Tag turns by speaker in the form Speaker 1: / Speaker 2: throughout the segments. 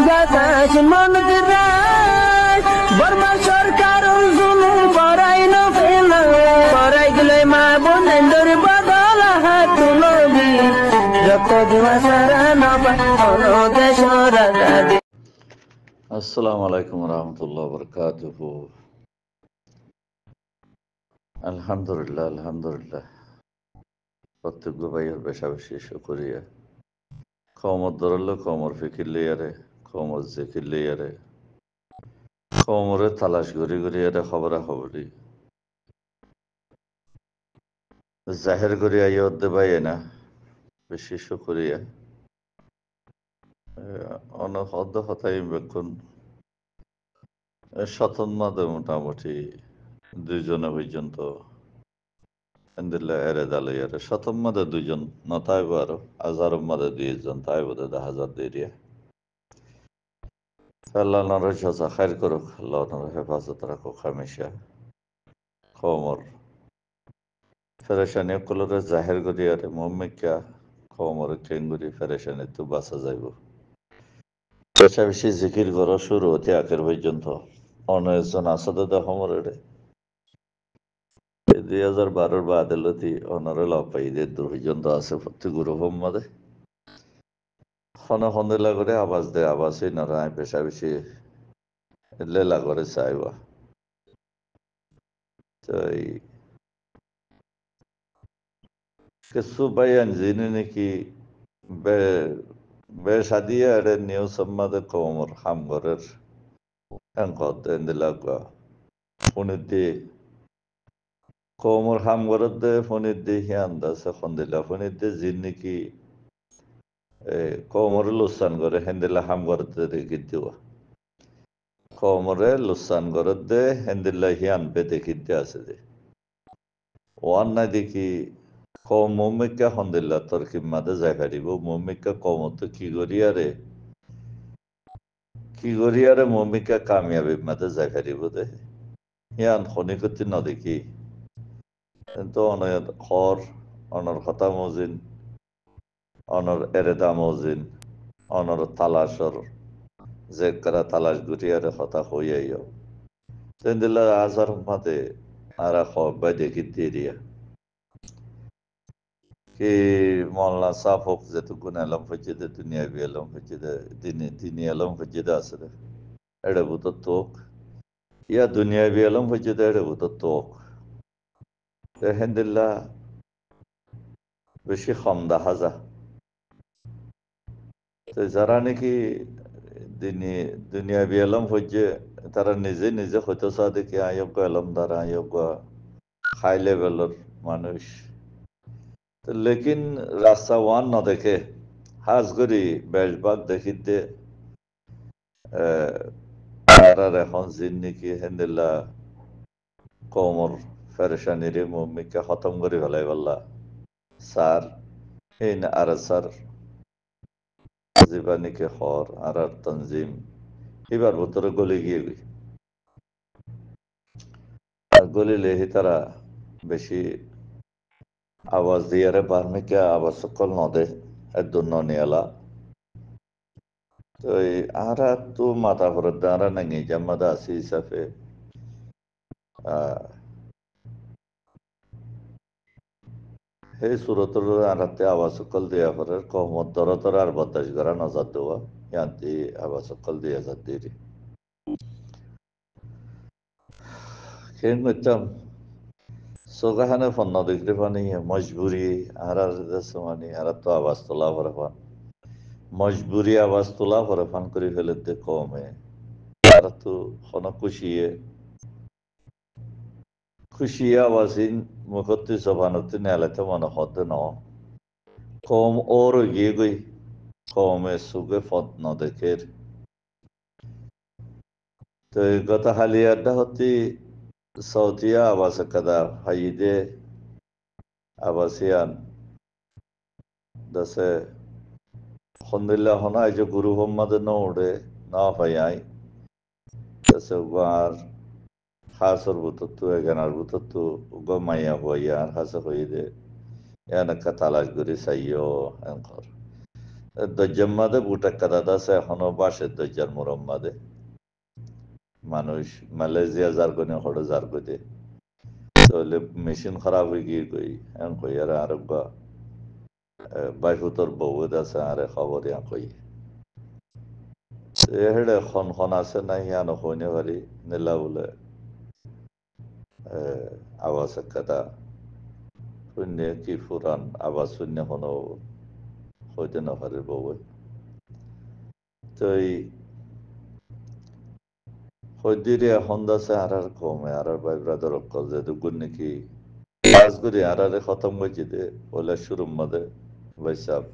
Speaker 1: বাতাস মন দিরাই বর্মা সরকার জুলুম করাই না ফেলা করাই গেলে মা বোনের বদল হাত তুলবি যত দিবা সারা না পালো দেশ রাজা।
Speaker 2: আসসালামু আলাইকুম রহমতুল্লাহ বরকাতুহ। আলহামদুলিল্লাহ আলহামদুলিল্লাহ প্রত্যেক ভাইয়ের বেশা বেশি শুকরিয়া। কমর ধরলে কমর ফিকির লিয়ারে, কমর জিকির লিয়ারে, কমরে তালাশ ঘুরি ঘুরি এরে খবরা খবরি জাহের করি আইয়দে ভাই না বেশি শুকরিয়া। অনেক অর্ধ কথাই বেক্ষণ শতন মাদে মোটামুটি দুইজনে পর্যন্ত এরে দালাইয়ারে শতম মাদে দুইজন নতাইব আরো হাজার মাদে দুইজন তাই বোধে 10,000 দিয়ে আল্লাহ নরে সজা খাইর করুক, আল্লাহ নরে হেফাজত রাখুক হামেশা। কমর ফেরেশানি কলরে জাহের গরিয়ারে মোহাম্মিকা কমর কেঙ্গুরি ফেরেশানি তো বাঁচা যাইব। বেশা বেশি জিকির করো শুরু হতে আখের পর্যন্ত অনেকজন আসাদে দহমরে 2012 বাদেলতি অনরে লপাইদের পর্যন্ত আছে প্রত্যেক গুরু হোম্মাদে খনে খন্দেলা করে আওয়াজ দেয় আওয়াজই নরায় বেশা বেশি লেলা করে চাইবা। তো এই কিছু বাইয়ান জিনে নাকি বেশাদিয়া এর নিউ সম্মাদে কমর হামগরের এঙ্কত এন্দিলাগা ফোনিদি কমর হামগরদে ফোনিদি হিয়ান্দা সে খন্দিলা ফোনিদি জিন নাকি কমরে লুসান করে হেন্দিলা হামগরদে দেখি দিওয়া কমরে লুসান গরদে হেন্দিলা হিয়ান বে দেখি দিয়ে আছে যে ওয়ান না দেখি কম মমিকা হন্দিল্লা তোর কিমাদে যাই পারিব মমিকা কমত কি করিয়ারে মমিকা কামিয়াবি মাদে যাই পারিব দে ইয়ান খনিকতি ন দেখি কিন্তু অনয়ত খর অনর কথা মজিন অনর এরেদা মজিন অনর তালাশর যে করা তালাশ গুটিয়ারে কথা হইয়াইও তেন্দিল্লা আজার মাদে আরা খবাই দেখি দিয়ে কি মল্লা সাফ হোক যেটুকুন এলম ফজিদে দুনিয়া বি এলম ফজিদে দিনী এলম ফজিদে আছে রে এড়ে বুত তোক ইয়া দুনিয়া বি এলম ফজিদে এড়ে বুত তোক হেন্দিল্লা বেশি কম দেখা যা। তো যারা নাকি দুনিয়া বি এলম ফজে তারা নিজে নিজে হয়তো চা দেখি আয়োগ্য এলম দ্বারা আয়োগ্য হাই লেভেলের মানুষ লেকিন রাস্তা ওয়ান ন দেখে হাজ করি বেশবাগ দেখিতে আর এখন জিন নাকি হেন্দিল্লা কমর ফেরেশানিরে মমিকা খতম করে ফেলাই বললা স্যার এই না আর স্যার জীবানীকে হর আর তঞ্জিম এবার ভেতরে গলে গিয়ে গলিলে তারা বেশি আওয়াজ দিয়ে বার্মিকা আওয়াজ সকল নদে একদম নিয়ালা তো আর তো মাথা ভরত দাঁড়া নাকি জামাদা আছি হিসাবে সেই সুরতর আরাতে আওয়াজ সকল দিয়া পরে কমত দরতর আর বদাস করা নজর দেওয়া ইয়ান্তি আওয়াজ সকল দিয়া যার দিয়ে খেয়ে করতাম সোগাহানে ফন্ন দেখতে পানি মজবুরি আর মানে আর তো আওয়াজ তোলা পরে পান মজবুরি আওয়াজ তোলা পরে ফান করে ফেলতে কমে আর তো কোনো খুশিয়ে আওয়াজিন মুখতে জবানতে নেলাতে মনে হতে ন কম ওর গিয়ে গই কমে সুগে ফত ন দেখের তো গত হালিয়াটা হতে সৌদিয়া আবাস কাদা হাইদে আবাসিয়ান দশে খন্দিল্লা হনা যে গুরু মোহাম্মদ ন উড়ে না ভাইয়াই দশে উগার খাসর বুতত্তু এগানার বুতত্তু উগা মাইয়া হইয়া আর হাসে হইদে এনাকা তালাশ করি চাইও এনকর দজ্জার মাঝে বুটা কাদাত আছে এখনো বাসের দজ্জার মোরম মাঝে মানুষ মালয়েশিয়া জার্গনে হড়ে জার্গতে তাহলে মেশিন খারাপ হয়ে গিয়ে কই এখন কই আর আরোগ্য বাইফুতর বহুত আছে আরে খবর ইয়া কই হেডে খন আছে না ইয়ানো হইনে পারি নিলা বলে আওয়াজ একটা শূন্য কি ফুরান আওয়াজ শূন্য কোনো হইতে না পারে বউ তো এই হইদিরে হন্দাছে আর কমে আর ভাই ব্রাদার অক্কল যে দুগুণ নাকি কাজ করি আর খতম হয়েছে দে বলে শুরুর মধ্যে বৈশাখ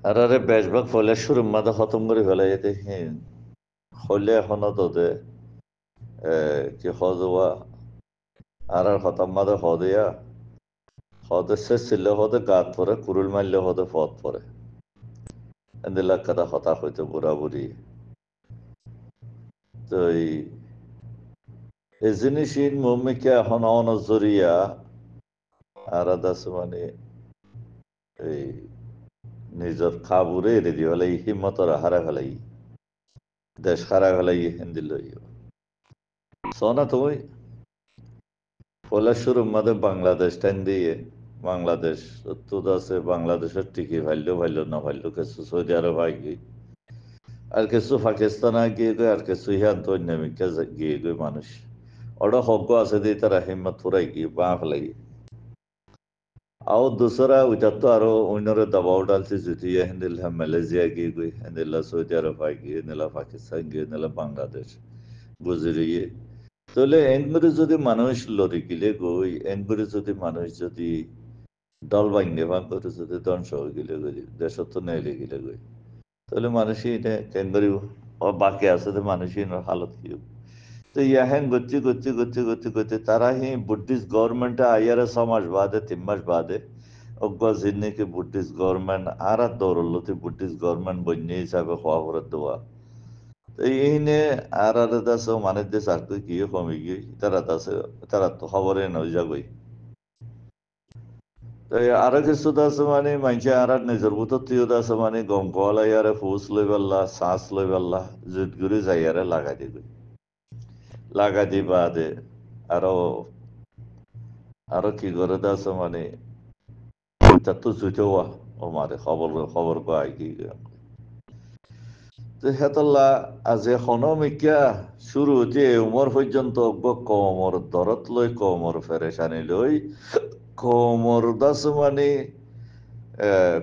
Speaker 2: আর বেশভাগ ফলে শুরুর মধ্যে খতম করে ফেলে যেতে হীন হলে এখনো তোদের কি হদওয়া আর খতম মধ্যে হদিয়া হদে শেষ ছিল হদে গাত পরে কুরুল মারলে হদে পথ পরে এদিলা কথা হতা হইতো বুড়া বুড়ি তো এই জিনিসই মম্মিকে এখন অনজরিয়া আর আছে মানে এই নিজের খাবুরে এড়ে দিয়ে হলে হিম্মতর হারা ফেলাই দেশ হারা ফেলাই হিন্দি লই সোনা তুমি ফলে শুরুর মধ্যে বাংলাদেশ টাইম দিয়ে বাংলাদেশ সত্য আছে বাংলাদেশের টিকি ভাইলো না ভাইলো কিছু সৌদি আরব গিয়ে আর কিছু পাকিস্তান গিয়ে গিয়ে আর কিছু ইহান দৈন্যমিকা গিয়ে গিয়ে মানুষ ওটা হজ্ঞ আছে দিয়ে তারা হিম্মত ফুরাই গিয়ে বাঁক লাগি আর দুসরা ওইটা তো আরো অন্যরে দবাও ডালছে যদি হেন্দিল মালয়েশিয়া গিয়ে গিয়ে হেন্দিল্লা সৌদি আরব গিয়ে নিলা পাকিস্তান গিয়ে নিলা বাংলাদেশ গুজরিয়ে তাহলে এনগুলি যদি মানুষ লড়ি গিলে গই এনগুলি যদি মানুষ যদি দল ভাঙ্গে ভাঙ করে যদি ধ্বংস হয়ে গেলে গই দেশত তো নেইলে গেলে গই তাহলে মানুষই এটা এনগুলি বাকি আছে তো মানুষই হালত কি তো ইয়াহেন গচ্ছি তারা হি বুদ্ধিস্ট গভর্নমেন্ট আইয়ারে 6 মাস বাদে 3 মাস বাদে অজ্ঞা জিন্নি কি বুদ্ধিস্ট গভর্নমেন্ট আর দৌড়লতে বুদ্ধিস্ট গভর্নমেন্ট বন্যে হিসাবে হওয়া করে দেওয়া তো এইনে আর দাস মানে দেশ আর তুই কি কমে গিয়ে তারা দাস তারা তো খবরে নই যাবই তো আরো কিছু দাস মানে মানছে আর নিজের বুতো তুইও দাস মানে গম কলা ইয়ারে ফুস লই পাল্লা শ্বাস লই পাল্লা জুত গুড়ি যাইয়ারে লাগাই দিবি লাগাই দি বাদে আরো আরো কি করে দাস মানে ওইটা তো জুতেও ও মারে খবর কয় কি হেতল্লা আজ এখনমিকা শুরু যে উমর পর্যন্ত কমর দরত লই কমর ফেরেশানি লই কমর দাস মানে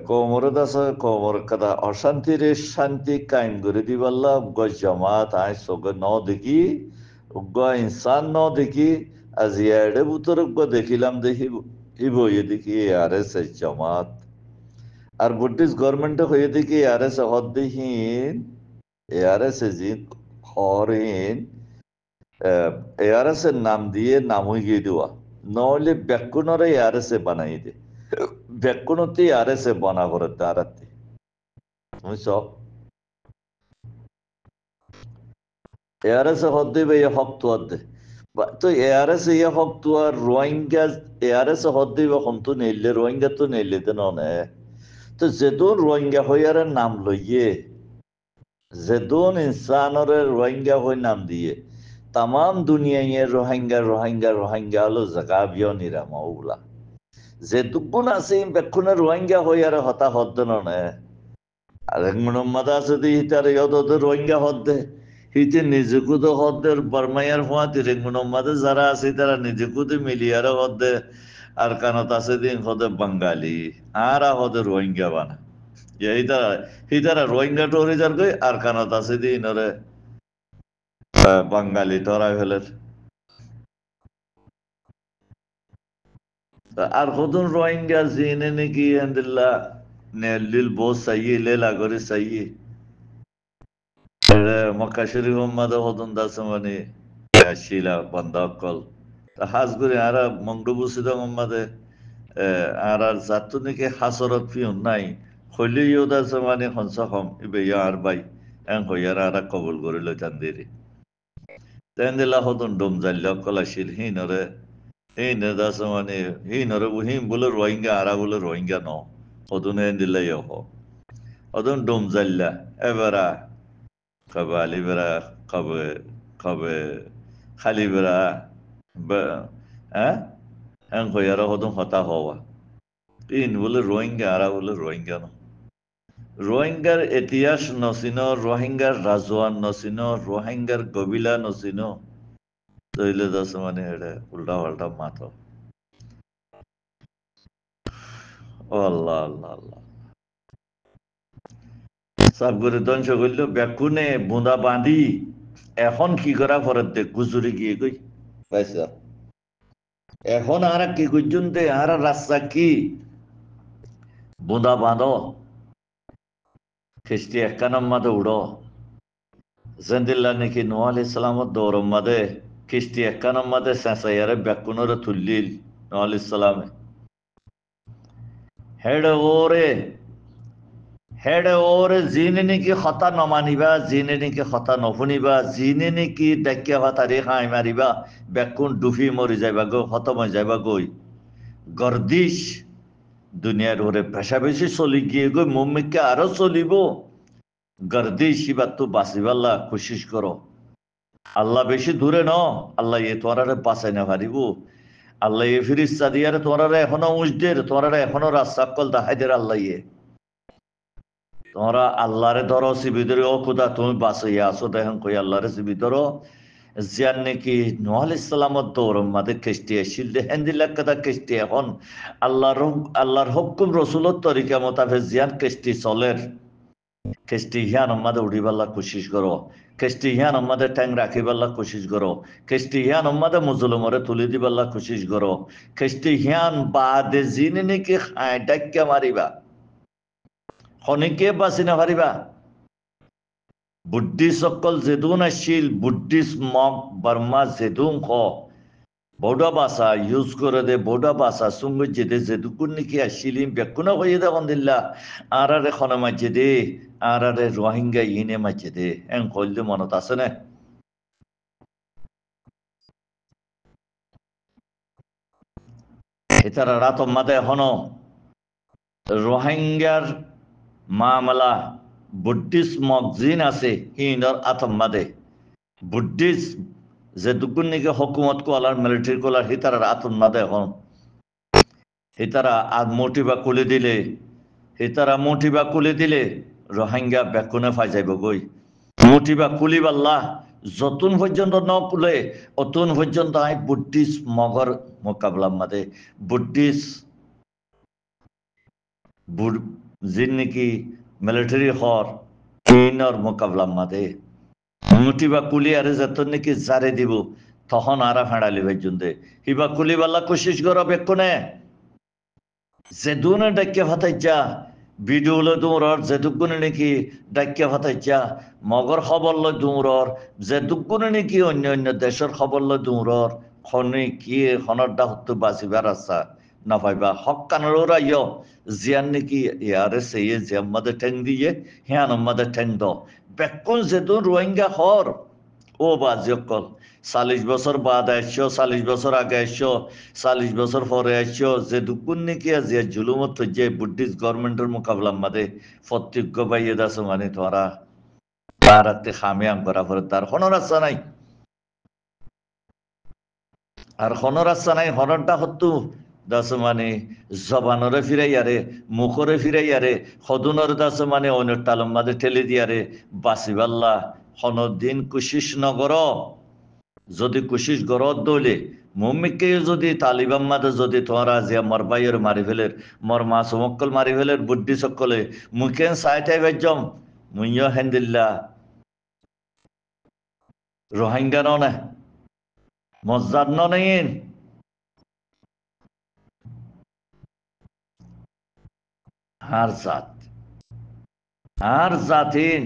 Speaker 2: কমর দাস কমর কাদা অশান্তির শান্তি কায়েম করে দিবাল্লা জামাত আয় সগ ন দেখি ইনসান ন দেখি আজ ইয়াডে বুতর দেখিলাম দেখি ইবই দেখি আর এস জামাত আর বুদ্ধিস্ট গভর্নমেন্ট হয়ে দেখি আর এস হদ দেখিন এআরএস জি হরিণ এআরএস এর নাম দিয়ে নাম হয়ে দেওয়া নহলে ব্যাকুণরে এআরএস এ বানাই দে ব্যাকুণতে এআরএস এ বানা করে দাঁড়াতে বুঝছ এআরএস হদ দেবে এ হক তো দে তো এআরএস এ হক তো আর রোহিঙ্গা এআরএস হদ দেবে হন্তু নেইলে রোহিঙ্গা তো নেইলে তো ননে তো যেদুন রোহিঙ্গা হইয়ার নাম লইয়ে যেদুন ইনসানরে রোহিঙ্গা হয়ে নাম দিয়ে তাম দুনিয়ায় রোহিঙ্গা হলো জাগাবিও নিরাম ওগুলা যে দুগুণ আছে বেক্ষণে রোহিঙ্গা হয়ে আর হতা হদ্দ নে আর মোহাম্মদ আছে দি হিতার ইয়দ রোহিঙ্গা হদ্দে হিতে নিজেকু তো হদ্দের বর্মাইয়ার ফুয়াতি রেঙ্গুনম্মাদে যারা আছে তারা নিজেকু তো মিলিয়ার হদ্দে আর কানত আছে দিন হদে বাঙালি আর হদে রোহিঙ্গা বানা হিতারা রোহিঙ্গা টোরে যার কই আর কানত আছে দিন ওরে বাঙালি ধরা ফেলের আর কতন রোহিঙ্গা জিনে নাকি আলহামদুলিল্লাহ নেলিল বহুত সাইয়ে লেলা করে সাইয়ে মক্কা শরীফ মাদা হতন দাস মানে শিলা বান্দা কল হাজ করে আর মংডবুসিদ মাদে আর জাতু নাকি হাসরত ফিউন নাই হইলে ইউ দাস মানে হংস হম ইবে আর বাই এং হইয়ার আর কবুল করে লইতান দেরি তেন দিলা হতন ডোম জাল্লা কলাশিল হিনরে এই নেদাস মানে হিনরে হিম বলে রোহিঙ্গা আরা বলে রোহিঙ্গা ন অদুনে দিলে হো অদুন ডুম জাল্লা এবারা কবে আলি বেড়া কবে কবে খালি বেড়া হ্যাঁ হ্যাঁ কইয়ারা হদুন হতা হওয়া ইন বলে রোহিঙ্গা আরা বলে রোহিঙ্গা না রোহিঙ্গার ইতিহাস নচিন রোহিঙ্গার রাজওয়ান নচিন রোহিঙ্গার কবিলা নচিন তৈলে দাস মানে এটা উল্টা পাল্টা মাথ ও আল্লাহ আল্লাহ আল্লাহ সাবগুরি ধ্বংস করল বেকুনে বুঁদা বাঁধি এখন কি করা ফরত দে গুজুরি গিয়ে গই পাইছা এখন আর কি গুজুনতে আর রাস্তা কি বুঁদা বাঁধো খ্রিস্টি একানম মাদে উড়ো জেন্দিল্লা নাকি নোয়া আলাইহিস সালামত দৌরম মাদে খ্রিস্টি একানম মাদে সেঁচাইয়ারে বেকুনরে তুললিল নোয়া আলাইহিস সালামে হেডে ওরে জিনে নাকি খতা নমানিবা জিনে নাকি খতা নশুনিবা জিনে নাকি ডাকিয়া ভাতারি খাই মারিবা বেকুন ডুফি মরি যাইবা গো খতম হয়ে যাইবা গই গর্দিশ দুনিয়ার ওরে পেশা বেশি চলি গিয়ে গই মুম্মিকে আরো চলিব গর্দিশ এবার তো বাঁচিবাল্লা কোশিশ করো আল্লাহ বেশি দূরে ন আল্লাহ এ তোরারে বাঁচাই না পারিব আল্লাহ এ ফিরিস্তা দিয়ারে তোরারে এখনো উজদের তোরারে এখনো রাস্তা কল দাহাইদের আল্লাহ এ তোমরা আল্লাহরে ধরো সিবি ধরে ও খুদা তুমি বাঁচাইয়া আসো দেখেন কই আল্লাহরে সিবি ধরো জিয়ান নাকি নূহ আলাইহিস সালামত দৌরম মাদে কেষ্টি আসিল দেখেন দিলা কথা কেষ্টি এখন আল্লাহর হুকুম রসুলত তরিকা মোতাবেক জিয়ান কেষ্টি চলের কেষ্টি হিয়ান আমাদে উড়িবাল্লা কোশিশ করো কেষ্টি হিয়ান আমাদে ট্যাং রাখিবাল্লা কোশিশ করো কেষ্টি হিয়ান আমাদে মুজলুমরে তুলি দিবাল্লা কোশিশ করো কেষ্টি হিয়ান বাদে জিনে নাকি খাই ডাক্কা মারিবা খনিকে বাঁচি নাপারিবা বুদ্ধিষ্ট সকল যেদুন আসছিল বুদ্ধিষ্ট মগ বর্মা যেদুন খ বৌডা বাসা ইউজ করে দে বৌডা বাসা সঙ্গে যেদে যেদুকুন নাকি আসছিলিম বেকুনা হয়ে দেখুন দিল্লা আর এখনো মাঝে দে আর রোহিঙ্গা ইনে মাঝে দে এন কইলে মনত আছে না এটারা রাত মাদে এখনো রোহিঙ্গার মামলা বুদ্ধিষ্ট মগজিন আছে হিন্দর আতম মাদে বুদ্ধিষ্ট যে দুগুন নাকি হকুমত কোলার মিলিটারি কোলার হিতারার আতম মাদে এখন হিতারা আর মোটিবা কুলি দিলে হিতারা মোটিবা কুলি দিলে রোহিঙ্গা বেকুনে ফাই যাইব গই মোটিবা কুলি বাল্লা যতুন পর্যন্ত ন কুলে অতুন পর্যন্ত আই বুদ্ধিষ্ট মগর মোকাবলা মাদে বুদ্ধিষ্ট জিন নাকি মিলিটারি হর ইনর মোকাবলা মাদে মুটিবা কুলি আরে যত নাকি জারে দিব তখন আরা ফেড়ালি ভাইজুন্দে হিবা কুলি বাল্লা কোশিশ করো বেকুনে যেদুনে ডাক্কে ভাতাই যা ভিডিওলে দৌড়র যেদুগুনে নাকি ডাক্কে ভাতাই যা মগর খবর লয় দৌড়র যেদুগুনে নাকি অন্য অন্য দেশের খবর লয় দৌড়র খনি কি খনর ডাহত্তু বাঁচিবার আশা না পাইবা হক কানরা ইয় জিয়ান নাকি ইয়ারে সেই জিয়াম মাদে ঠেং দিয়ে হিয়ান মাদে ঠেং দ বেকুন যেদুন রোহিঙ্গা হর ও বাজি অকল 40 বছর বাদ আসছো 40 বছর আগে আসছো 40 বছর পরে আসছো যে দুকুন নাকি যে জুলুমত যে বুদ্ধিস্ট গভর্নমেন্টের মোকাবলা মাদে প্রত্যেক বাইয়ে দাস মানে তোরা তারাতে খামিয়াম করা পরে তার কোনো রাস্তা নাই আর কোনো রাস্তা নাই হনরটা হতো দাস মানে জবানরে ফিরাইয়ারে মুখরে ফিরাইয়ারে সদুনরে দাস মানে অন্য তালম মাদে ঠেলে দিয়ারে বাঁচিবাল্লা দিন কোশিশ নগর যদি কোশিশ গর দলে মুম্মিকে যদি তালিবান মাদে যদি তোরা যে মর বাইয়ের মারি ফেলের মর মা সমক্কল মারি ফেলের বুদ্ধি সকলে মুখেন সাইটাই বেজম মুইয় হেন্দিল্লা রোহিঙ্গা না মজ্জাদ নেন আর জাতিন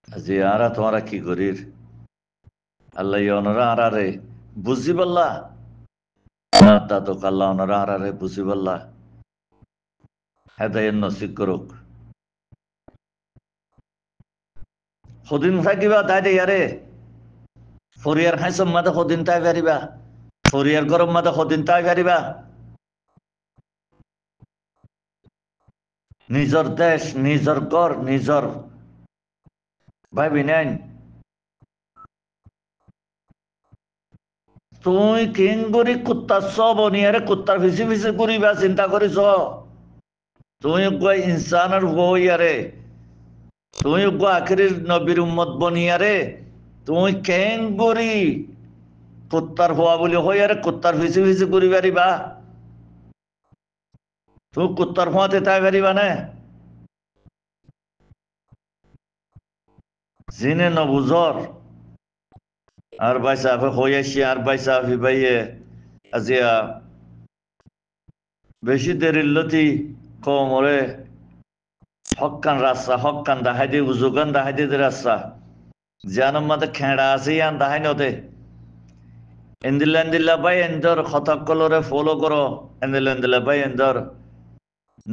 Speaker 2: যে আরা তোমরা কি করির আল্লাহ অনরা আরারে বুঝি বললা না তা তো আল্লাহ অনরা আরারে বুঝি বললা হেদায়ের নসিব করুক সদিন থাকিবা তাই দে ইয়ারে ফরিয়ার খাইসম মাদে সদিন তাই পারিবা ফরিয়ার গরম মাদে সদিন তাই পারিবা নিজর দেশ, নিজর ঘর, নিজর ভাবি নেন। তুই কিং করি কুত্তার সব নিয়ারে কুত্তার ফিসি ফিসি করিবা চিন্তা করিস? তুই গো ইনসানের বইয়ারে, তুই গো আখিরির নবীর উম্মত বনিয়ারে, তুই কেং করি কুত্তার হওয়া বলি হইয়ারে কুত্তার ফিসি ফিসি করি পারিবা? তুই কুত্তার হওয়াতে তাই পারিবা না? জিনে নবুজর আর বাইসা হইয়াছি আর বাইসা ভাইয়ে আজিয়া বেশি দেরির লতি কমরে হকান রাস্তা হকান দাহাই দিয়ে উজুগান দাহাই দিয়ে রাস্তা জানম মাতে খেড়া আছে ইয়ান দাহাই নতে এন্দিল্লা ভাই এন্দর খতক কলরে ফলো করো এন্দিল্লা ভাই এন্দর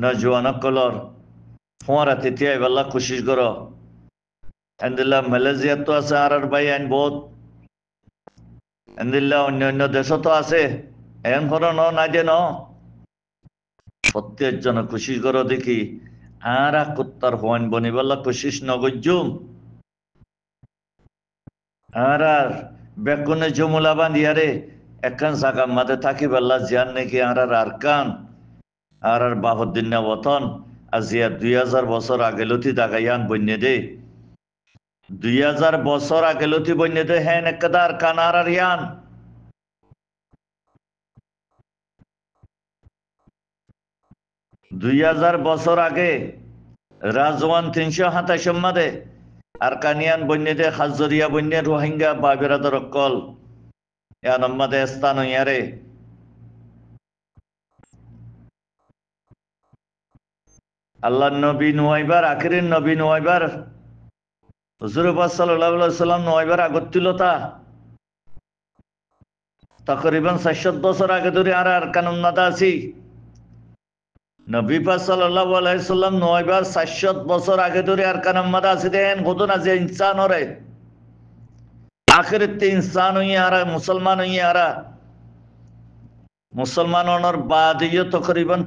Speaker 2: নজওয়ানক কলর ফোঁরা তিতিয়া এবাল্লা কোশিশ করো এন্দিল্লা মালয়েশিয়া তো আছে আর ভাই আইন বহুত এন্দিল্লা অন্য দেশ তো আছে এন হর ন নাই যে ন প্রত্যেক জন কোশিশ করো দেখি আর কুত্তার হওয়ান বনিবাল্লা কোশিশ নগজুম আর বেকুনে জমুলা বান্ধিয়ারে একখান জাগা মাঝে থাকি বেল্লা জিয়ান নাকি আর কান আর বাহুদ্দিন না বতন আজিয়া 2000 বছর আগে লতি দাগাইয়ান বন্যে দে 2000 বছর আগে লতি বন্যে দে হ্যান একদার কান আর ইয়ান 2000 বছর আগে রাজওয়ান 327 মাদে আর কানিয়ান বন্যে দে হাজরিয়া বন্যে রোহিঙ্গা বাবিরাদর কল ইয়ান মাদে স্থান ইয়ারে আল্লাহ নবী নুয়াইবার আখিরের নবী নুয়াইবার হুজুর পাক সাল্লাল্লাহু আলাইহি ওয়াসাল্লাম নুয়াইবার আগত্তিলতা তকরিবান 700 বছর আগে ধরে আর কানুন নাদা আছি নবী পাক সাল্লাল্লাহু আলাইহি ওয়াসাল্লাম নুয়াইবার 700 বছর আগে ধরে আর কানুন নাদা আছি দেন কতনা যে ইনসান হরে আখিরতে ইনসান হইয়া আর মুসলমান হইয়া আর মুসলমান হওয়ার বাদেও তকরিবান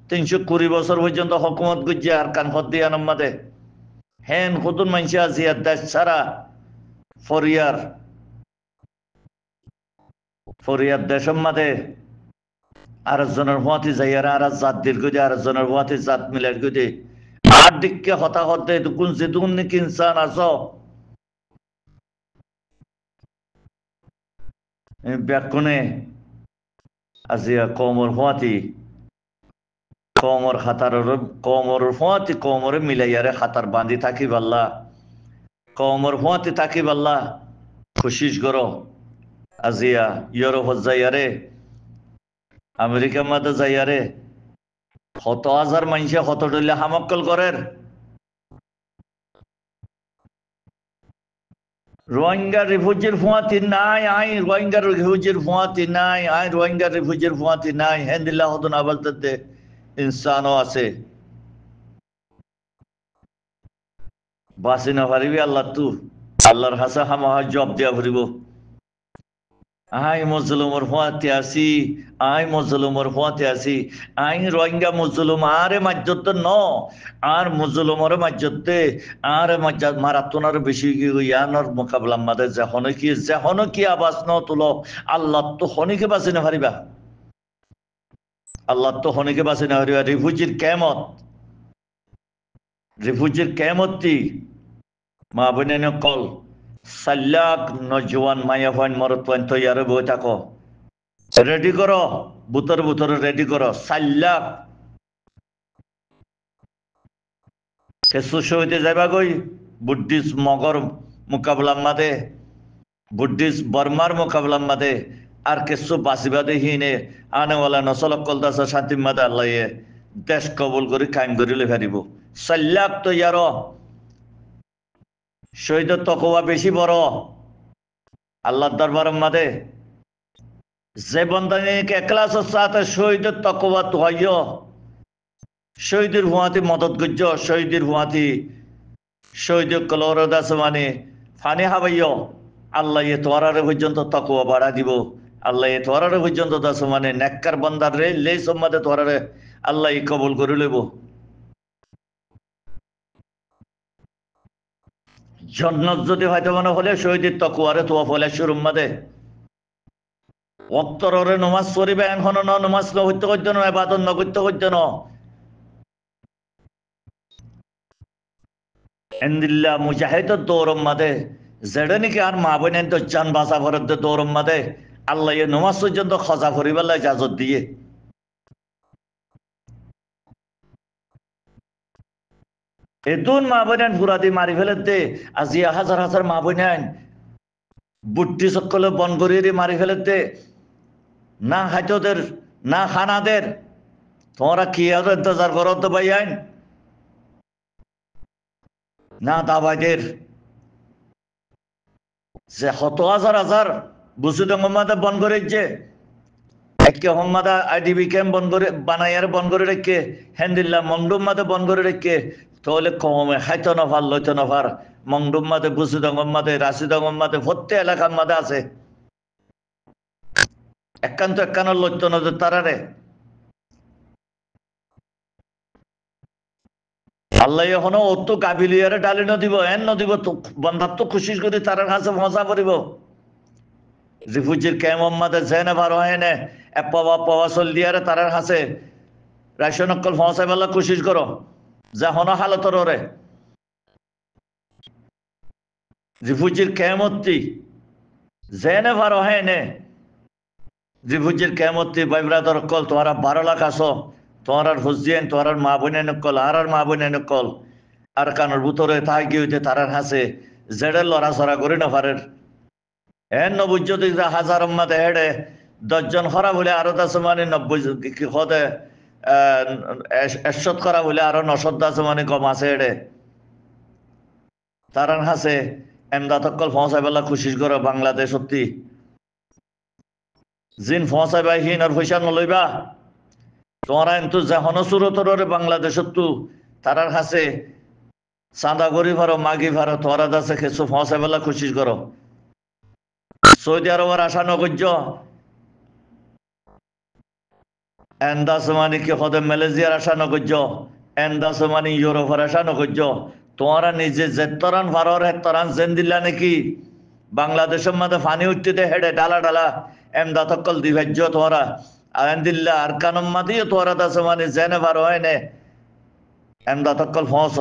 Speaker 2: 320 বছর পর্যন্ত হুকুমত গুজে আর কান হদ দিয়া নমাদে হেন খুদুন মানসি আজিয়া দেশ ছাড়া ফরিয়ার দেশের মাদে আর জনের হুয়াতি যাইয়ার আর জাত দীর্ঘ দিয়ে আর জনের হুয়াতি জাত মিলার গুদে আর দিককে হতাহত দে দুকুন জিদুন নাকি ইনসান আস ব্যাকুনে আজিয়া কমর হুয়াতি কমর হাতার কমর হুয়াতি কমরে মিলাইয়ারে হাতার বাঁধি থাকি বাল্লা কমর হুয়াতি থাকি বাল্লা খুশিস করো আজিয়া ইউরোপ যাইয়ারে আমেরিকা মাদে যাইয়ারে 100,000 মানুষে 100 ডলে হামক্কল করের রোহিঙ্গা রিফিউজির ফুয়াতি নাই আই রোহিঙ্গা রিফিউজির ফুয়াতি নাই আই রোহিঙ্গা রিফিউজির ফুয়াতি নাই হেন্দিল্লাহ হদন আবালতে ইনসানও আছে বাসি না পারিবি আল্লাহ তু আল্লাহর হাসা হামা জব দিয়া ভরিব আই মজলুমর হুয়াতে আসি আই মজলুমর হুয়াতে আসি আই রোহিঙ্গা মজলুম আরে মাজ্জত ন আর মজলুমর মাজ্জতে আরে মাজ্জাত মারাতনার বেশি ইয়ানর মোকাবলা মাদে যখন কি আবাস ন তুলো আল্লাহ তো হনিকে বাসি না পারিবা আল্লাহ তো হনিকে বাসি না পারিবা রিফিউজির কেমতি মা বোনেন কল সাল্লাক নজওয়ান মায়াফান মরতওয়ান তৈয়ারে বই থাকো রেডি করো বুতর রেডি করো সাল্লাক কেসু সহিতে যাইবা গই বুদ্ধিস্ট মগর মোকাবলা মাদে বুদ্ধিস্ট বর্মার মোকাবলা মাদে আর কেসু বাসিবাদে হিনে আনেওয়ালা নসলক কলদাসা শান্তি মাদে আল্লাহ দেশ কবুল করে কায়েম করিলে ফেরিব সাল্লাক তৈয়ার শহীদের তকওয়া বেশি বড় আল্লাহর দরবার মাদে যে বন্দাকে একলাসের সাথে শহীদের তকওয়া তো হইয় শহীদের হুয়াতি মদত গুজ্জ শহীদের হুয়াতি শহীদ কলরদাস মানে ফানি হাবাইয় আল্লাহ এ তোয়ারে পর্যন্ত তকওয়া বাড়া দিব আল্লাহ এ তোয়ারে পর্যন্ত দাস মানে নেককার বন্দার রে লে সম্মাদে তোয়ারে আল্লাহ কবুল করে লইব জন্নত যদি হয়তো মনে হলে শহীদের তকুয়ারে তোয়া ফলে শুরুম মাদে অক্তরে নমাজ পড়িবে এখন নমাজ নহইতে করতে ন এবাদত নগত্য করতে ন এন্দিল্লা মুজাহিদর দৌরম মাদে যেড়ে নাকি আর মা বোনেন তো জান বাঁচা ভরত দৌরম মাদে আল্লাহ নমাজ পর্যন্ত খজা করিবেলা ইজাজত দিয়ে এতুন মা বোনেন ফুরাদি মারি ফেলে দে আজি হাজার হাজার মা বোনেন বুট্টি সকলে বন করিয়ে মারি ফেলে দে না হাইতদের না খানাদের তোমরা কি আর ইন্তজার করো তো ভাই আইন না দাবাইদের যে শত হাজার হাজার বুসুদ মোহাম্মদে বন করে যে একে মোহাম্মদা আইডিবি ক্যাম্প বন করে বানাইয়ার বন করে রেখে হেন্দিল্লা মংডুম মাদে বন করে রেখে তাহলে কমে হাইতো নফার লইতো নফার মংডুম মাদে বুসুদ মোহাম্মদে রাশিদ মোহাম্মদে প্রত্যেক এলাকার মাদে আছে একান্ত একান্ন লইতো নজর তারারে আল্লাহ এখনো অত কাবিলিয়ারে ডালি নদিব এন নদিব তো বন্ধার তো খুশি করে তার কাছে মজা করিব রিফুজির কেমন মাদে জেনে ভার হয় না পাওয়া পাওয়া চল দিয়ারে তার কাছে রাশন অকল ফসাই বেলা খুশি করো যা হন হালতর রে রিফুজির কেমতি জেনে ভার হয় না রিফুজির কেমতি ভাই ব্রাদার অকল তোমারা 12 লাখ আসো তোমার হুজিয়েন তোমার মা বোনে নকল আর মা বোনে নকল আর কানোর ভিতরে তাই কি হইতে তারার হাসে জেডে লড়াছড়া করি না পারের এন নবুজ যদি হাজার মাতে হেডে 10 জন হরা বলে আরো 10 মানে 90 কি হতে 100 করা বলে আরো 910 মানে কম আছে হেডে তারার হাসে এমদাদ অকল ফসাই বেলা খুশি করো বাংলাদেশ সত্যি জিন ফসাই বাই হিন আর পয়সা নলইবা তোমরা কিন্তু যখন সুরতরে বাংলাদেশত তো তারার কাছে চাঁদা করি ভারো মাগি ভারো তোমরা দাসে খেসু ফসাই বেলা খুশি করো সৌদি আরবের আশা নগর্য এন্দাস মানে কি হদে মালয়েশিয়ার আশা নগর্য এন্দাস মানে ইউরোপের আশা নগর্য তোমরা নিজে যেতরান ভারর হেতরান জেন দিলা নাকি বাংলাদেশের মধ্যে পানি উঠতে হেডে ডালা ডালা এমদাদ অকল দিভাজ্য তোমরা আলহামদুলিল্লাহ আর কানম মাদিও তোরা দাস মানে জেনে ভার হয় না এমদাদ অকল ফস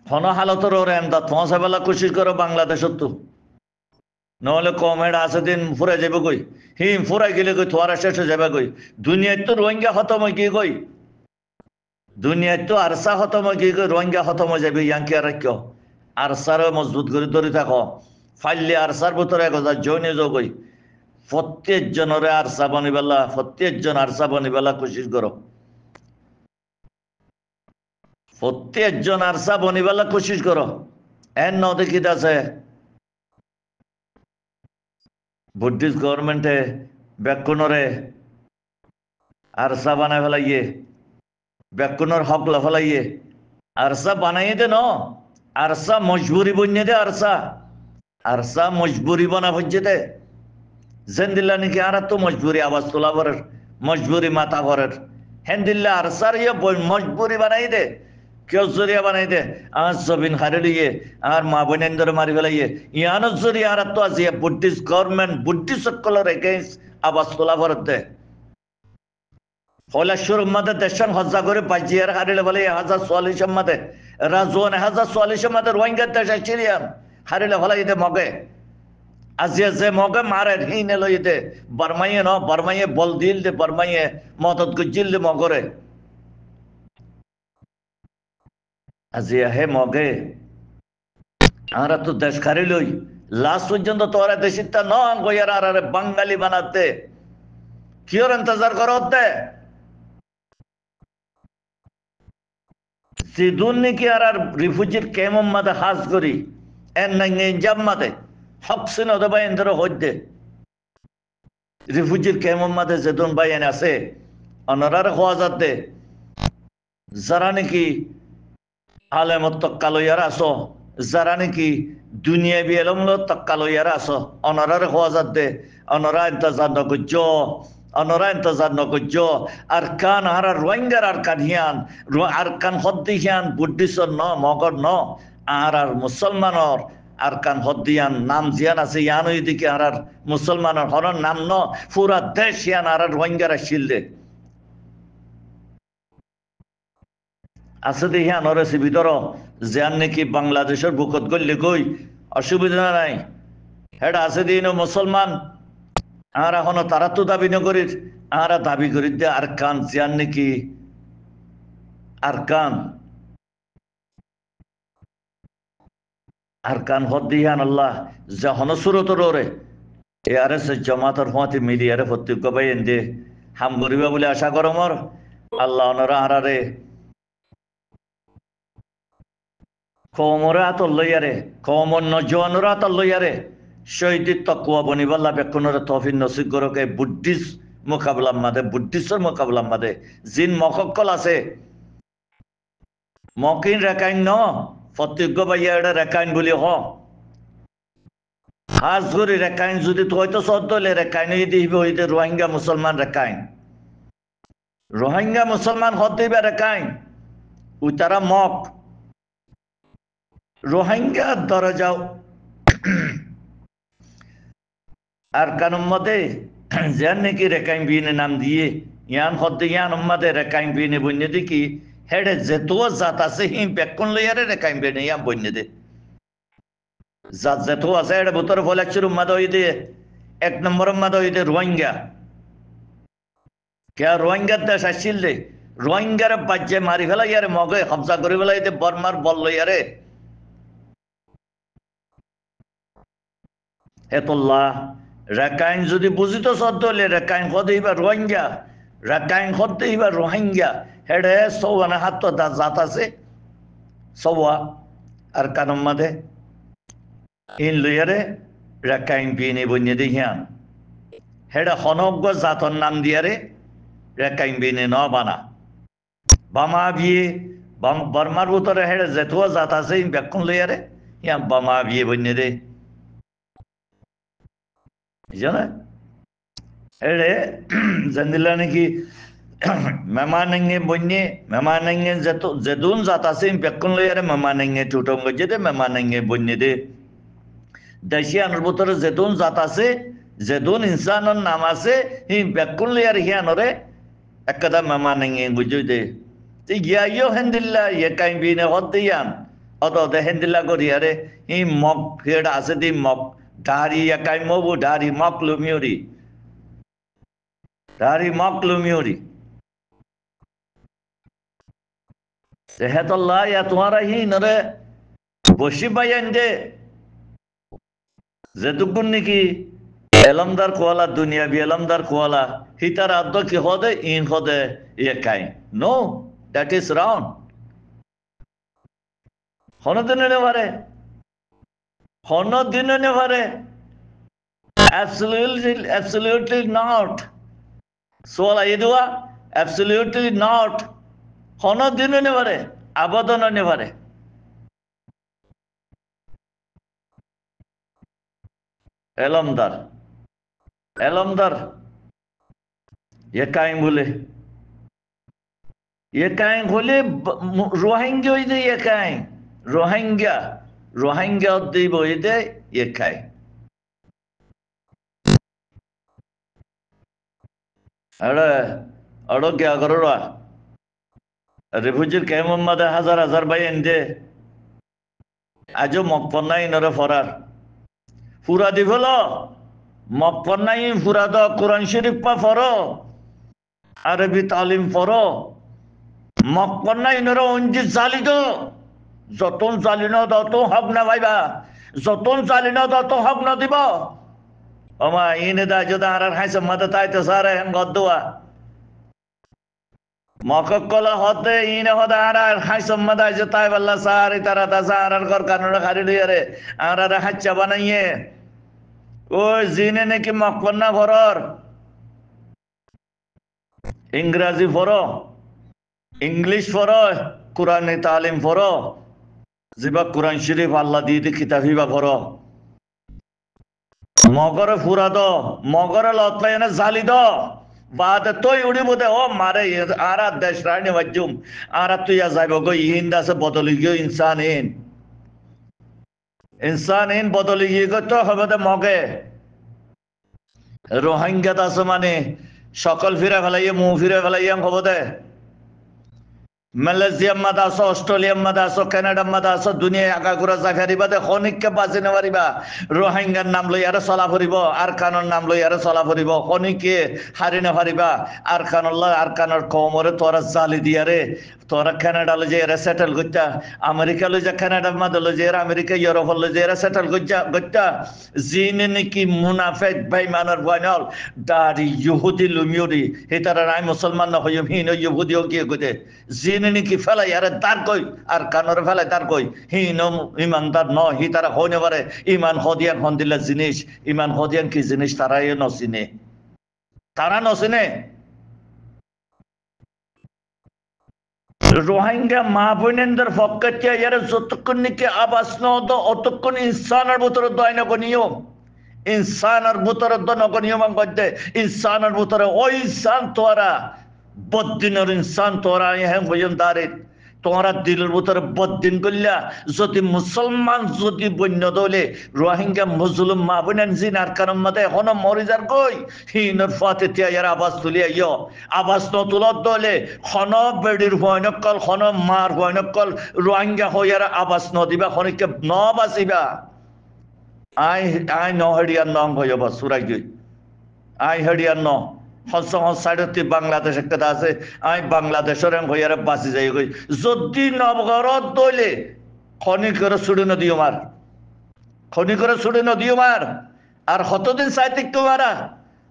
Speaker 2: হন হালতর ওর এমদাদ ফসা বেলা কোশিশ করো বাংলাদেশত তো নহলে কম হেড আছে দিন ফুরাই যাবে কই হিম ফুরাই গেলে কই তোরা শেষ হয়ে যাবে কই দুনিয়ায় তো রোহিঙ্গা খতম হয় কি কই দুনিয়ায় তো আরসা খতম হয় কি কই রোহিঙ্গা খতম হয়ে যাবে ইয়াঙ্কি আর কেউ আরসারও মজবুত করে ধরে থাকো ফাইলে আরসার ভিতরে এক জৈন যোগই প্রত্যেক জনরে আরসা বনিবেলা প্রত্যেক জন আরসা বনিবেলা কোশিশ করো প্রত্যেক জন আরসা বনিবেলা কোশিশ করো এন নদেখিত আছে বুদ্ধিস্ট গভর্নমেন্টে ব্যাকুণরে আরসা বানাই ফেলাইয়ে ব্যাকুণর হক লাফালাইয়ে আরসা বানাইয়ে দে ন আরসা মজবুরি বনিয়ে দে আরসা মজবুরি বানা হচ্ছে দে জেন্দিল্লা নাকি আর তো মজবুরি আওয়াজ তোলা ভরের মজবুরি মাথা ভরের হেন্দিল্লা আরসার ইয়ে মজবুরি বানাই দে কেউ জরিয়া বানাই দে আর জবিন হারে লিয়ে আর মা বোনেন্দর মারি ফেলাইয়ে ইয়ানো জরি আর তো আছে বুদ্ধিস্ট গভর্নমেন্ট বুদ্ধিস্ট সকলের এগেইনস্ট আওয়াজ তোলা ভরের দে হলে শুরু মাদে দেশন হজ্জা করে বাজিয়ার হারিলে বলে 1044 মাদে রাজওয়ান 1044 মাদে রোহিঙ্গা দেশ সিরিয়ান হারিলে হলে ইতে মগে আজিয়া যে মগে মারে হিনে লই দে বর্মাইয়ে ন বর্মাইয়ে বল দিল দে বর্মাইয়ে মদত গুজিল দে মগরে আজিয়া হে মগে আর তো দেশ খারি লই লাস্ট পর্যন্ত তোরা দেশিতা ন গয়ার আর বাঙালি বানাতে কিওর ইন্তজার করো দে সিদুন নাকি আর রিফিউজির কেমন মাদে হাজ করি এন নাই জাম্মাতে হকসিন ওদের ভাই এন্দর হইতে রিফিউজির কেমন মাদে যেদুন ভাই এনে আছে অনরার হওয়া যাতে যারা নাকি আলেমত তক্কালইয়ার আসো যারা নাকি দুনিয়া বিয়েলমল তক্কালইয়ার আসো অনরার হওয়া যাতে অনরা ইন্তজার নগর্য অনরা ইন্তজার নকজ্য আরকান হারা রোহিঙ্গার আরকান হিয়ান আরকান হদ্দি হিয়ান বুদ্ধিসর ন মগর ন আর মুসলমানর আরকান হদ্দিয়ান নাম জিয়ান আছে ইয়ান ওইদিকে আর মুসলমানের হরন নাম ন পুরা দেশ ইয়ান আর রোহিঙ্গারা শিলদে আছে দেখি আনর আছে ভিতর যেন নাকি বাংলাদেশের বুকত গল্লে কই অসুবিধা নাই হেড আছে দিন মুসলমান আর এখনো তারা তো দাবি নকরির আর দাবি করি যে আরকান যেন নাকি আরকান আরকান হদ্দিয়ান আল্লাহ যখন সুরত রে এ আর এস জামাতের হতে মিডিয়ারে প্রত্যেক ভাই এনে হাম করিবা বলে আশা করো মর আল্লাহ অনরা আরারে কমরে আতর লইয়ারে কমর নজওয়ানরা আতর লইয়ারে শহীদের তকুয়া বনিবাল্লা বেকুনরে তফিন নসিব করকে বুদ্ধিস্ট মোকাবলার মাঝে বুদ্ধিস্টর মোকাবলার মাঝে জিন মকক্কল আছে মকিন রেকাইন ন প্রত্যেক ভাইয়া এটা রেকাইন বলি হ হাজ করে রেকাইন যদি তো হয়তো সদ্য হলে রেকাইন দিবে হইতে রোহিঙ্গা মুসলমান রেকাইন রোহিঙ্গা মুসলমান হতে রেকাইন ও তারা মক রোহিঙ্গা দরজাও আর কানুম মতে যেন নাকি রেকাইন বিনে নাম দিয়ে ইয়ান হতে ইয়ান উম্মাদে রেকাইন বিনে বন্যে দেখি হেডে যেতো জাত আছে হি বেকুন লইয়ারে রেকাইন বিনে ইয়ান বন্যে দে জাত যেতো আছে এটা ভিতরে ফলেকচুর উম্মাদ হই দে এক নম্বর উম্মাদ হই দে রোহিঙ্গা কে রোহিঙ্গার দেশ আসছিল দে রোহিঙ্গার বাজ্যে মারি ফেলা ইয়ারে মগে কবজা করে ফেলা দে বর্মার বল লইয়ারে হেতুল্লাহ রেকাইন যদি বুঝিত সদ্য হলে রেকাইন হতেইবা রোহিঙ্গা রেকাইন হতেইবা রোহিঙ্গা হেডে সৌয়ানে হাত জাত আছে সৌয়া আর কানুম মাদে ইন লইয়ারে রেকাইন বিনে বন্যে দেখিয়ান হেডে হনজ্ঞ জাতর নাম দিয়ারে রেকাইন বিনে ন বানা বামা বিয়ে বর্মার ভিতরে হেডে যেতুয়া জাত আছে ইন বেকুন লইয়ারে ইয়া বামা বিয়ে বন্যে দে জানা এড়ে জানিলা নাকি মেমানেঙ্গে বন্যে মেমানেঙ্গে যেদুন জাত আছে বেকুন লইয়ারে মেমানেঙ্গে টুটঙ্গ যেতে মেমানেঙ্গে বন্যে দে দেশিয়ানোর ভিতরে যেদুন জাত আছে যেদুন ইনসানের নাম আছে হি বেকুন লইয়ারে হিয়ানরে একদা মেমানেঙ্গে বুঝই দে ইয়াইও হেন্দিল্লা ইয়ে কাইম বিনে হদ দিয়ান অত দে হেন্দিল্লা করিয়ারে হি মক ফেড আছে দি mock dari ya kai mobu dari maklumuri sehatullah ya तुम्हारा ही नरे বসি বাইন্দে যেতুকুন কি এলমদার কোয়ালা দুনিয়া বি এলমদার কোয়ালা হিতার আদ্দ কি হদে ইন হদে ইয়ে কাই নো দ্যাট ইজ রাউন্ড হনদিনে নেবারে হনদিনে নেবারে absolutely not সোয়ালা ইদুয়া absolutely not হনদিনে নেবারে আবদন নেবারে এলমদার ये काइम बोले रोहिंग्या इधे ये काइम रोहिंग्या दीबो इधे ये काइम अड़ो क्या करो रा रिफ्यूजी कैम मदे हजार भाई इंदे आजो मकपन्ना इनरे फरार पूरा दिवलो मकपन्ना इन पूरा दो कुरान शरीफ पा फरो अरबी तालीम फरो मकपन्ना इनरे उनजी जाली दो जतन जाली न दो तो हक ना भाईबा जतन जाली न दो तो हक ना दिबो अमा इने दा जो दार हाय सम्मत ताय तो सारे हम गद्दुआ मकक्कल होते इने होदा आर हाय सम्मत जो ताय वल्ला सारे तरह दा सारन कर कानून खारी रे आर हाच्चा बनाइए ओ जिने ने कि मकपन्ना फरर इंग्रजी फरो इंग्लिश फरो कुरान तालीम फरो जिबा कुरान शरीफ अल्लाह दी दी किताबीबा फरो मगर फुरा दो मगर लतलायने जाली दो বাদে তুই উড়িব দে ও মারে আরা দেশ রানি বাজুম আরা তুই যাইব গো ইন দাসে বদলি গিয়ে ইনসান ইন বদলি গিয়ে গো তো হবে দে মগে রোহিঙ্গা দাস মানে সকল ফিরে ফেলাইয়ে মুখ ফিরে ফেলাইয়াম হব দে মালয়েশিয়া মধ্যে আসো অস্ট্রেলিয়া মধ্যে আসো কানাডা মধ্যে আসো দুনিয়া আগা ঘুরা জাগারিবা দে খনিককে বাঁচি নেবারিবা রোহিঙ্গার নাম লই আর চলা ফুরিব আর কানোর নাম লই আর চলা ফুরিব খনিকে হারি নেবারিবা আর কানল্লা আর কানোর কমরে তোরা জালি দিয়ারে তোরা কানাডা লই যে এরা সেটেল করতা আমেরিকা লই যে কানাডার মধ্যে লই যে এরা আমেরিকা ইউরোপ লই যে এরা সেটেল করতা জিনে নাকি মুনাফিক বেঈমানের বানাল দাড়ি ইহুদি লুমিউরি হেতারা নাই মুসলমান না হইম হিন ইহুদি ও কি গদে জিনে নাকি ফেলাই আরে তার কই আর কানরে ফেলাই তার কই হিন ইমানদার ন হি তারা হইনে পারে ইমান হদিয়ান হন্দিলা জিনিস ইমান হদিয়ান কি জিনিস তারাই নসিনে তারা নসিনে রোহিঙ্গা মা বোনেদের পক্ষে ইয়ার যতক্ষণ নাকি আবাস নদ অতক্ষণ ইনসানের ভিতরে দয় নগনিয়ম ইনসানের ভিতরে নগনিয়ম গদ্দে ইনসানের ভিতরে ওই ইনসান তোরা বদ্দিনের ইনসান তোরা হ্যাঁ বইন্দারে তোরা দিলের ভিতরে বদ্দিন করলা যদি মুসলমান যদি বন্য দলে রোহিঙ্গা মুসলিম মা বোনেন জিনার কারণ মতে এখনো মরি যার কই হিনর ফাতে তিয়ার আবাস তুলিয়া ইয় আবাস নতুলত দলে খন বেডির ভয়নকল খন মার ভয়নকল রোহিঙ্গা হইয়ার আবাস নদিবা খনিকে ন বাঁচিবা আই আই ন হেডিয়ার নং হইবা সুরাই গই আই হেডিয়ার ন সাইডতে বাংলাদেশ একটা আছে আমি বাংলাদেশের হইয়ারে বাঁচি যাই গই যদি নবগরত দইলে খনি করে ছুড়ে নদিও মার খনি করে ছুড়ে নদিও মার আর কতদিন চাইতে মারা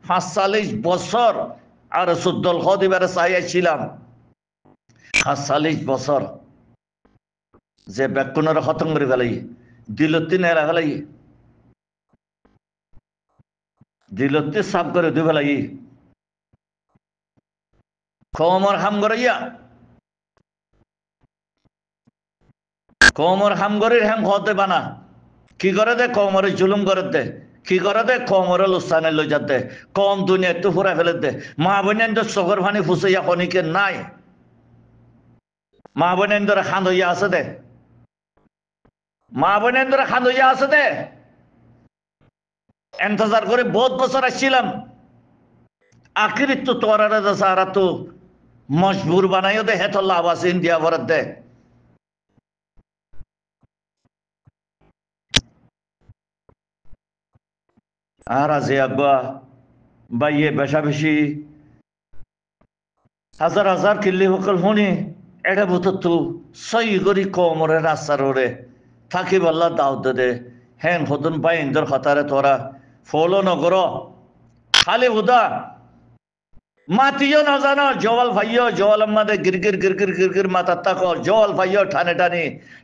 Speaker 2: ৪৫ বছর আর ১৪ দিবারে চাইয়াছিলাম ৪৫ বছর যে ব্যাকুণের খতম করে ফেলাই দিলতি নেড়া ফেলাই দিলতি সাফ করে দুই ফেলাই কোমর হাম গড়াইয়া কোমর হাম গড়ির হ্যাম হতে বানা কি করে দে কোমরে জুলুম করে দে কি করে দে কোমরে লুসানে লই যাতে কম দুনিয়া একটু ফুরা ফেলে দে মা বোনেন্দ্র চোখের পানি ফুসাইয়া খনিকে নাই মা বোনেন্দ্র খান হইয়া আছে দে মা বোনেন্দ্র খান হইয়া আছে দে এন্তজার করে বহুত বছর আসছিলাম আখিরি তো তোরা সারা তো মজবুর বানাইও দে হেতল্লা আবাস ইন্ডিয়া ভরত দে আর আজি আগুয়া বাইয়ে বেশা বেশি হাজার হাজার কিল্লি সকল শুনি এটা বুথর তো সই করি কমরে রাস্তার ওরে থাকি বললা দাউদ দে হেন হতুন পাই ইন্দর খাতারে তোরা ফলো নগর খালি হুদা মাতিও না জানো জওয়াল ভাইও জওয়াল আমাদের গিরগির গিরগির গিরগির মাথা তাকো জওয়াল ভাইও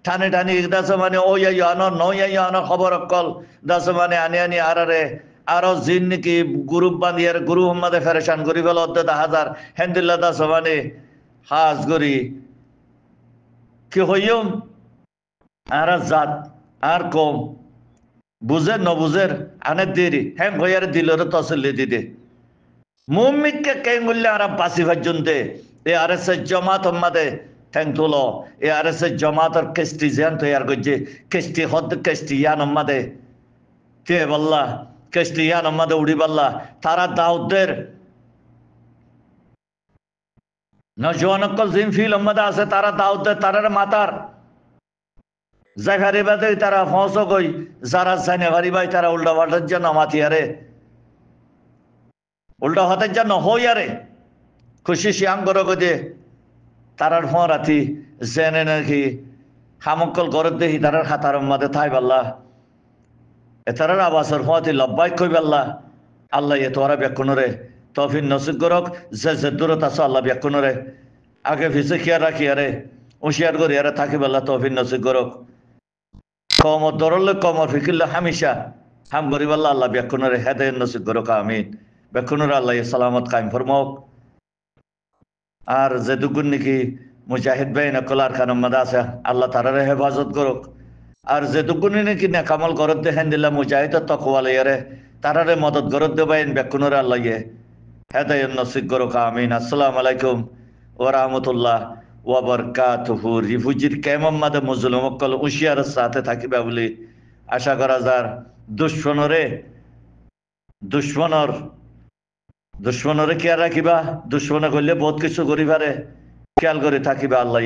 Speaker 2: ঠানে টানি দাস মানে ওই আনো নই আনো খবর অকল দাস মানে আনি আরে আরো জিন নাকি গ্রুপ বান্ধিয়ার গুরু আমাদের ফেরেশান করি ফেল অর্ধ হাজার হেন্দিল্লা দাস মানে হাজ গরি কি হইম আর জাত আর কম বুঝের নবুঝের আনে দেরি হ্যাঁ ভয়ার দিলরে তসল্লি দিদে মুমিককে কেঙ্গুল্লে আর বাসি ভাজুনতে এ আর এস জমাত আমাদে ঠ্যাং তুলো এ আর এস জমাতর কেষ্টি জিয়ান তৈয়ার করছে কেষ্টি হদ কেষ্টি ইয়ান আমাদে কে বললা কেষ্টি ইয়ান আমাদে উড়ি বললা তারা দাউদের নজওয়ানকল জিম ফিল আমাদে আছে তারা দাউদের তারার মাতার যাই ভারিবাদে তারা ফস গই যারা জানে ভারিবাই তারা উল্টা পাল্টার জন্য মাতিয়ারে উল্টা হতের জন্য হইয়ারে খুশি শিয়াং করো দে তারার ফরাতি জেনে নাকি হামকল গরত দেহি তারার খাতার মাঝে থাই পাল্লা এ তারার আবাসর ফতি লব্বাই কই পাল্লা আল্লাহ এ তোরা ব্যাকুণরে তফিন নসিব করক যে দূরত আছো আল্লাহ ব্যাকুণরে আগে ভিসে খিয়ার রাখিয়ারে উশিয়ার করি আরে থাকি পাল্লা তফিন নসিব করক কমর দরলে কমর ফিকিল্লা হামিশা হাম করি পাল্লা আল্লাহ ব্যাকুণরে হেদায়েত নসিব করক আমিন বেকুনুর আল্লাহ সালামত কায়েম ফরমাওক আর যে দুগুন নাকি মুজাহিদ ভাই নকলার খানম মাদা আছে আল্লাহ তারারে হেফাজত করুক আর যে দুগুনি নাকি নেকামল করত দেখেন দিল্লা মুজাহিদ তকওয়া লইয়ারে তারারে মদত করত দেবাইন বেকুনুর আল্লাহ হেদায়ত নসিব করুক আমিন। আসসালামু আলাইকুম ওয়া রাহমাতুল্লাহ ওয়া বারাকাতুহু। রিফুজির কেমন মাদে মুজলুম অকল উশিয়ার সাথে থাকিবা বলে আশা করা যার। দুশ্মনরে দুশ্মনর দুশ্মনরে খেয়াল রাখিবা। দুশ্মনে করলে বহুত কিছু করি পারে, খেয়াল করে থাকিবা। আল্লাহ